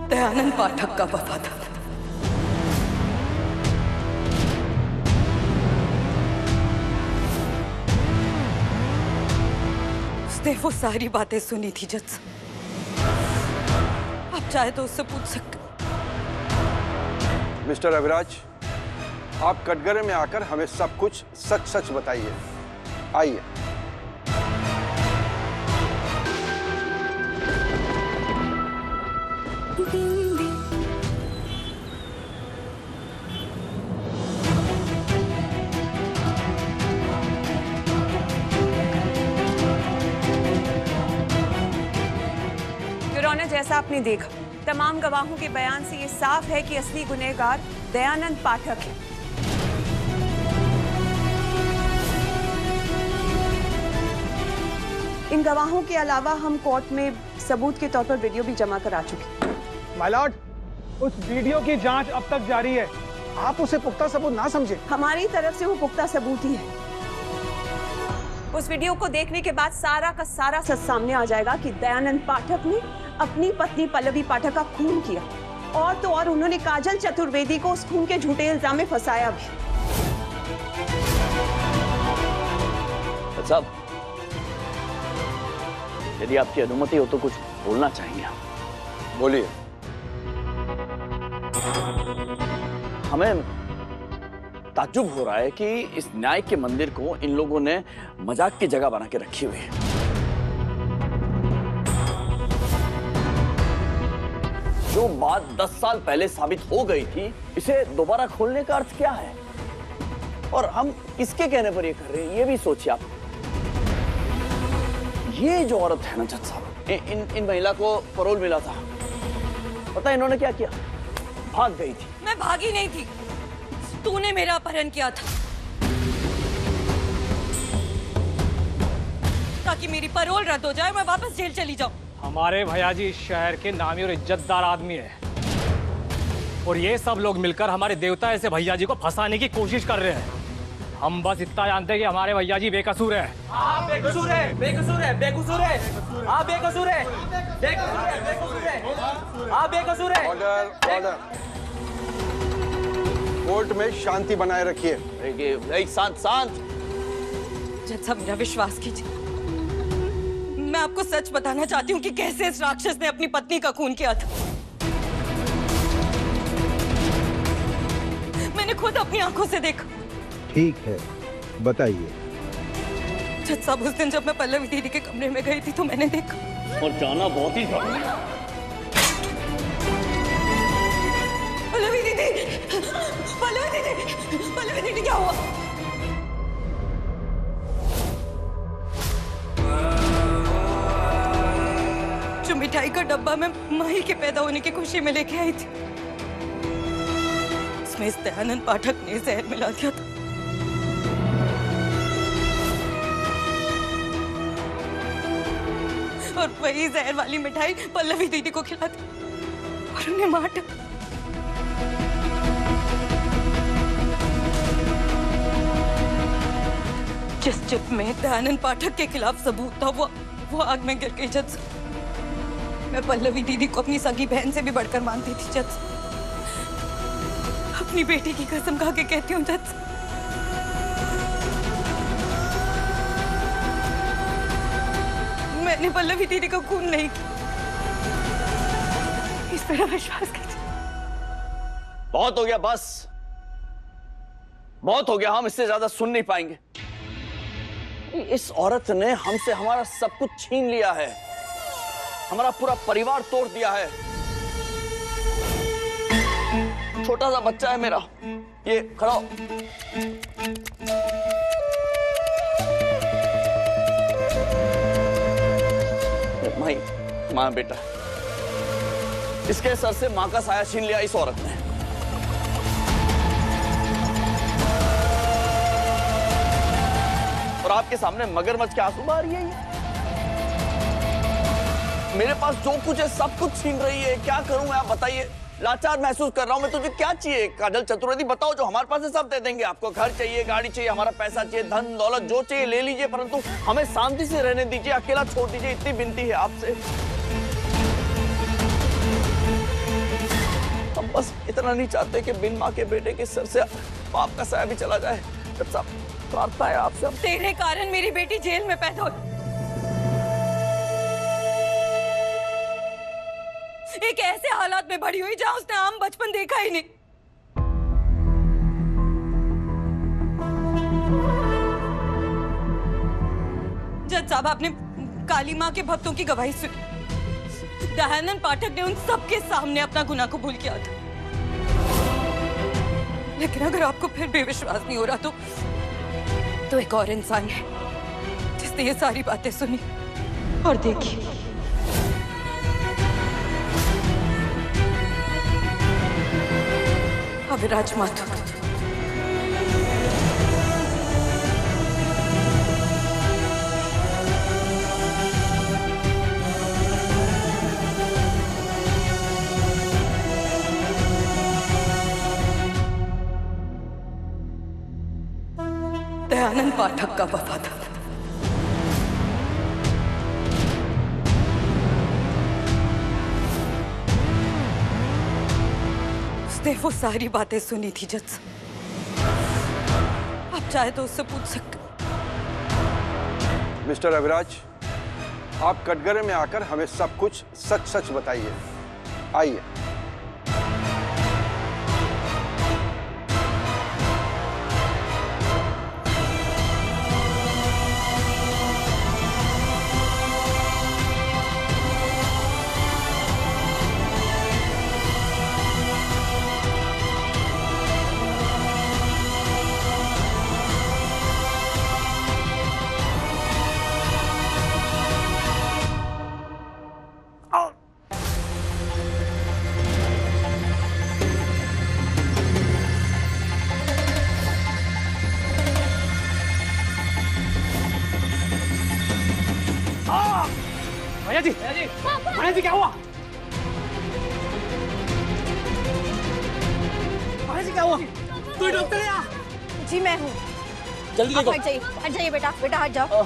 दयानंद पाठक का वफादार। उसने वो सारी बातें सुनी थी जज साहब, आप चाहे तो उससे पूछ सकते। मिस्टर अविराज, आप कटघरे में आकर हमें सब कुछ सच सच बताइए। आइए। योर ऑनर, जैसा आपने देखा, तमाम गवाहों के बयान से ये साफ है कि असली गुनहगार दयानंद पाठक है। इन गवाहों के अलावा हम कोर्ट में सबूत के तौर पर वीडियो भी जमा करा चुके। माय लॉर्ड, उस वीडियो की जांच अब तक जारी है। आप उसे पुख्ता सबूत ना समझे। हमारी तरफ से वो पुख्ता सबूत ही है। उस वीडियो को देखने के बाद सारा का सारा सच सामने आ जाएगा कि दयानंद पाठक ने अपनी पत्नी पल्लवी पाठक का खून किया, और तो और उन्होंने काजल चतुर्वेदी को उस खून के झूठे इल्जाम में फंसाया भी। साहब, यदि आपकी अनुमति हो तो कुछ बोलना चाहेंगे हम। बोलिए। हमें ताज्जुब हो रहा है कि इस न्याय के मंदिर को इन लोगों ने मजाक की जगह बना के रखी हुई है। जो बात 10 साल पहले साबित हो गई थी, इसे दोबारा खोलने का अर्थ क्या है? और हम किसके कहने पर ये कर रहे हैं, ये भी सोचिए आप। ये जो औरत है ना जज साहब, इन महिला को पैरोल मिला था, पता है इन्होंने क्या किया? भाग गई थी। मैं भागी नहीं थी, तूने मेरा अपहरण किया था ताकि मेरी पैरोल रद्द हो जाए, मैं वापस जेल चली जाऊं। हमारे भैयाजी इस शहर के नामी और इज्जतदार आदमी है, और ये सब लोग मिलकर हमारे देवता ऐसे भैयाजी को फंसाने की कोशिश कर रहे हैं। हम बस इतना जानते हैं कि हमारे भैयाजी बेकसूर है। आप बेकसूर है, बेकसूर है, बेकसूर है, आप बेकसूर है, बेकसूर है, बेकसूर है, आप बेकसूर है। Order, order. कोर्ट में शांति बनाए रखिए। शांत शांत। जज साहब, मेरा विश्वास कीजिए, मैं आपको सच बताना चाहती हूँ कि कैसे इस राक्षस ने अपनी पत्नी का खून किया था। मैंने खुद अपनी आंखों से देखा। ठीक है, बताइए। जज साहब, उस दिन जब मैं पल्लवी दीदी के कमरे में गई थी तो मैंने देखा। और जाना बहुत ही जरूरी है। पल्लवी दीदी, पल्लवी दीदी, पल्लवी दीदी, क्या हुआ? जो मिठाई का डब्बा मैं माही के पैदा होने की खुशी में लेके आई थी, उसमें इस दयानंद पाठक ने जहर मिला दिया था। और वही जहर वाली मिठाई पल्लवी दीदी को खिला दी और उन्हें मार डाला। जिस चिप में दयानंद पाठक के खिलाफ सबूत था, वो आग में गिर गई जज। मैं पल्लवी दीदी को अपनी सगी बहन से भी बढ़कर मानती थी जज। अपनी बेटी की कसम खा के कहती हूँ जज, मैंने पल्लवी दीदी को खून नहीं किया। इस पर विश्वास कीजिए। बहुत हो गया, बस बहुत हो गया, हम इससे ज्यादा सुन नहीं पाएंगे। इस औरत ने हमसे हमारा सब कुछ छीन लिया है, हमारा पूरा परिवार तोड़ दिया है। छोटा सा बच्चा है मेरा, ये खड़ा हो। माई, माँ बेटा, इसके सर से माँ का साया छीन लिया इस औरत ने। और आपके सामने मगरमच्छ के आंसू बहा रही है ये। मेरे पास जो कुछ है सब कुछ छीन रही है, क्या करूं मैं, आप बताइए। लाचार महसूस कर रहा हूं मैं। तुझे क्या चाहिए काजल चतुर्वेदी, बताओ। जो हमारे पास है सब दे देंगे आपको। घर चाहिए, गाड़ी चाहिए, हमारा पैसा चाहिए, धन दौलत जो चाहिए ले लीजिए, परंतु हमें शांति से रहने दीजिए, अकेला छोड़ दीजिए, इतनी विनती है आपसे। इतना नहीं चाहते कि बिन माँ के बेटे के सर से पाप का साया भी चला जाए। जज साहब, प्रार्थना है आपसे। तेरे कारण मेरी बेटी जेल में पैदा हुई। एक ऐसे हालात में बड़ी हुई जहां उसने आम बचपन देखा ही नहीं। जज साहब, आपने काली माँ के भक्तों की गवाही सुनी। दयानंद पाठक ने उन सबके सामने अपना गुनाह कबूल किया था। लेकिन अगर आपको फिर भी विश्वास नहीं हो रहा तो एक और इंसान है जिसने ये सारी बातें सुनी और देखी। अविराज माथुर। दयानंद पाठक का वफादार। उसने वो सारी बातें सुनी थी जज साहब। आप चाहे तो उससे पूछ सकते। मिस्टर अविराज, आप कटघरे में आकर हमें सब कुछ सच सच बताइए। आइए। भैया जी, भैया जी क्या हुआ? भैया जी क्या हुआ? कोई डॉक्टर है यहाँ? जी मैं हूँ। जल्दी देखो। हट जाइए बेटा, बेटा हट जाओ।